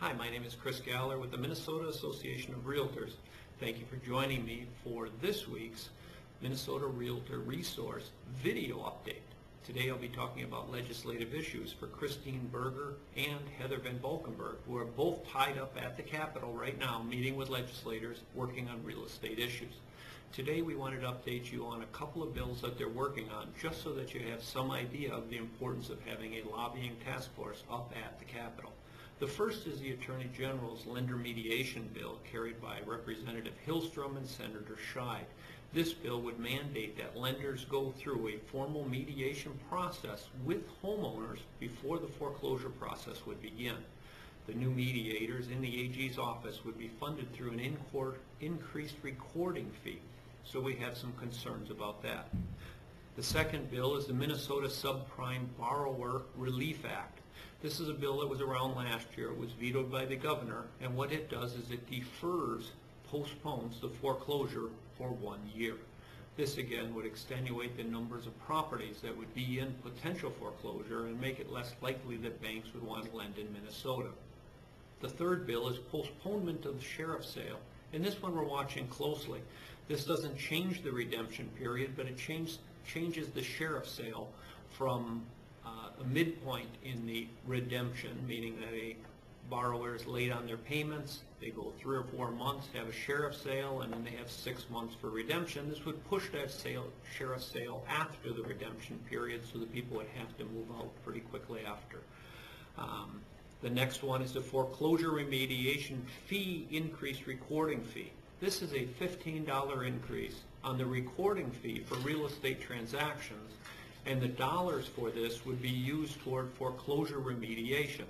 Hi, my name is Chris Galler with the Minnesota Association of Realtors. Thank you for joining me for this week's Minnesota Realtor Resource video update. Today I'll be talking about legislative issues for Christine Berger and Heather Van Valkenburg, who are both tied up at the Capitol right now meeting with legislators working on real estate issues. Today we wanted to update you on a couple of bills that they're working on, just so that you have some idea of the importance of having a lobbying task force up at the Capitol. The first is the Attorney General's lender mediation bill carried by Representative Hillstrom and Senator Scheid. This bill would mandate that lenders go through a formal mediation process with homeowners before the foreclosure process would begin. The new mediators in the AG's office would be funded through an increased recording fee, so we have some concerns about that. The second bill is the Minnesota Subprime Borrower Relief Act. This is a bill that was around last year. It was vetoed by the governor, and what it does is it postpones the foreclosure for 1 year. This again would extenuate the numbers of properties that would be in potential foreclosure and make it less likely that banks would want to lend in Minnesota. The third bill is postponement of the sheriff's sale, and this one we're watching closely. This doesn't change the redemption period, but it changes the sheriff's sale from a midpoint in the redemption, meaning that a borrower is late on their payments, they go 3 or 4 months to have a sheriff's sale, and then they have 6 months for redemption. This would push that sheriff's sale after the redemption period, so that people would have to move out pretty quickly after. The next one is the foreclosure remediation fee increased recording fee. This is a $15 increase on the recording fee for real estate transactions, and the dollars for this would be used toward foreclosure remediation.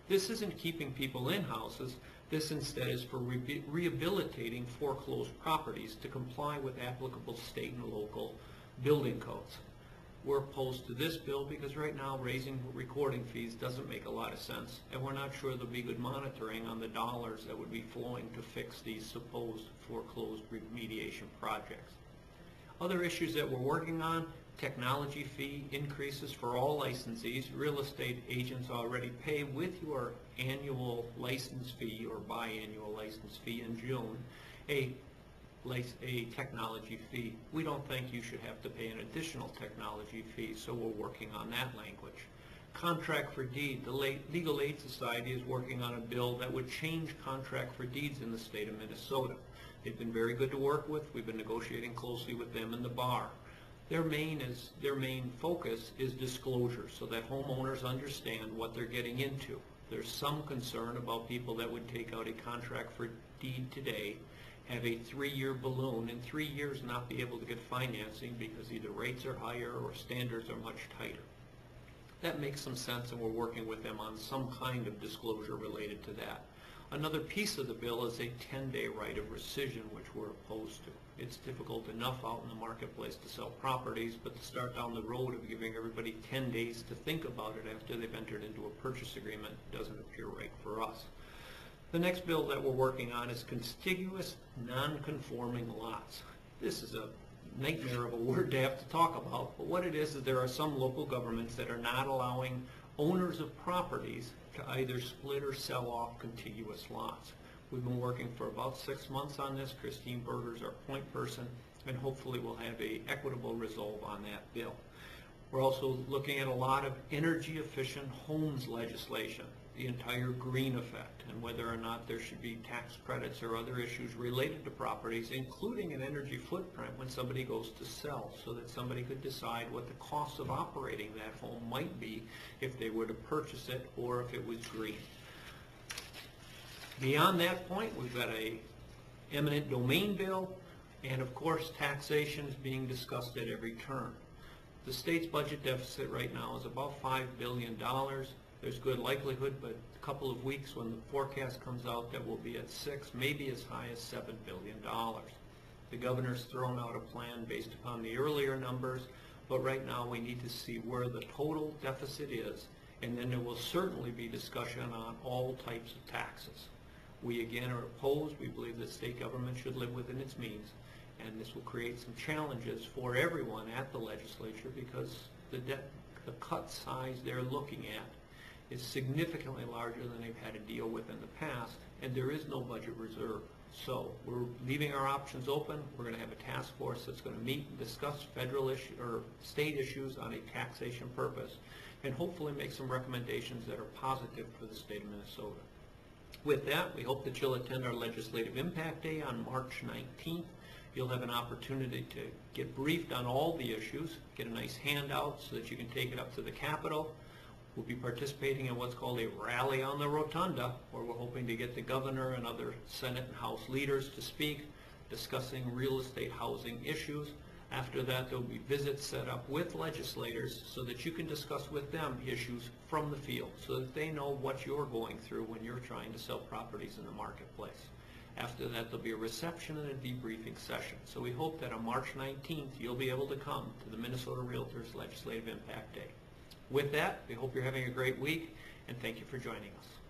This isn't keeping people in houses. This instead is for rehabilitating foreclosed properties to comply with applicable state and local building codes. We're opposed to this bill because right now raising recording fees doesn't make a lot of sense, and we're not sure there'll be good monitoring on the dollars that would be flowing to fix these supposed foreclosed remediation projects. Other issues that we're working on: technology fee increases for all licensees. Real estate agents already pay with your annual license fee or biannual license fee in June a technology fee. We don't think you should have to pay an additional technology fee, so we're working on that language. Contract for deed. The Legal Aid Society is working on a bill that would change contract for deeds in the state of Minnesota. They've been very good to work with. We've been negotiating closely with them and the bar. Their main focus is disclosure, so that homeowners understand what they're getting into. There's some concern about people that would take out a contract for deed today, have a 3-year balloon, in 3 years not be able to get financing because either rates are higher or standards are much tighter. That makes some sense, and we're working with them on some kind of disclosure related to that. Another piece of the bill is a 10-day right of rescission, which we're opposed to. It's difficult enough out in the marketplace to sell properties, but to start down the road of giving everybody 10 days to think about it after they've entered into a purchase agreement doesn't appear right for us. The next bill that we're working on is contiguous non-conforming lots. This is a nightmare of a word to have to talk about, but what it is there are some local governments that are not allowing owners of properties to either split or sell off contiguous lots. We've been working for about 6 months on this. Christine Berger is our point person, and hopefully we'll have an equitable resolve on that bill. We're also looking at a lot of energy efficient homes legislation, the entire green effect, and whether or not there should be tax credits or other issues related to properties, including an energy footprint when somebody goes to sell, so that somebody could decide what the cost of operating that home might be if they were to purchase it or if it was green. Beyond that point, we've got a eminent domain bill, and of course taxation is being discussed at every turn. The state's budget deficit right now is about $5 billion. There's good likelihood, but a couple of weeks when the forecast comes out, that will be at 6, maybe as high as $7 billion. The governor's thrown out a plan based upon the earlier numbers, but right now we need to see where the total deficit is, and then there will certainly be discussion on all types of taxes. We again are opposed. We believe that state government should live within its means, and this will create some challenges for everyone at the legislature because the cut size they're looking at is significantly larger than they've had to deal with in the past, and there is no budget reserve. So we're leaving our options open. We're going to have a task force that's going to meet and discuss federal or state issues on a taxation purpose, and hopefully make some recommendations that are positive for the state of Minnesota. With that, we hope that you'll attend our Legislative Impact Day on March 19th. You'll have an opportunity to get briefed on all the issues, get a nice handout so that you can take it up to the Capitol. We'll be participating in what's called a rally on the rotunda, where we're hoping to get the governor and other Senate and House leaders to speak, discussing real estate housing issues. After that, there'll be visits set up with legislators so that you can discuss with them issues from the field, so that they know what you're going through when you're trying to sell properties in the marketplace. After that, there'll be a reception and a debriefing session. So we hope that on March 19th, you'll be able to come to the Minnesota Realtors Legislative Impact Day. With that, we hope you're having a great week, and thank you for joining us.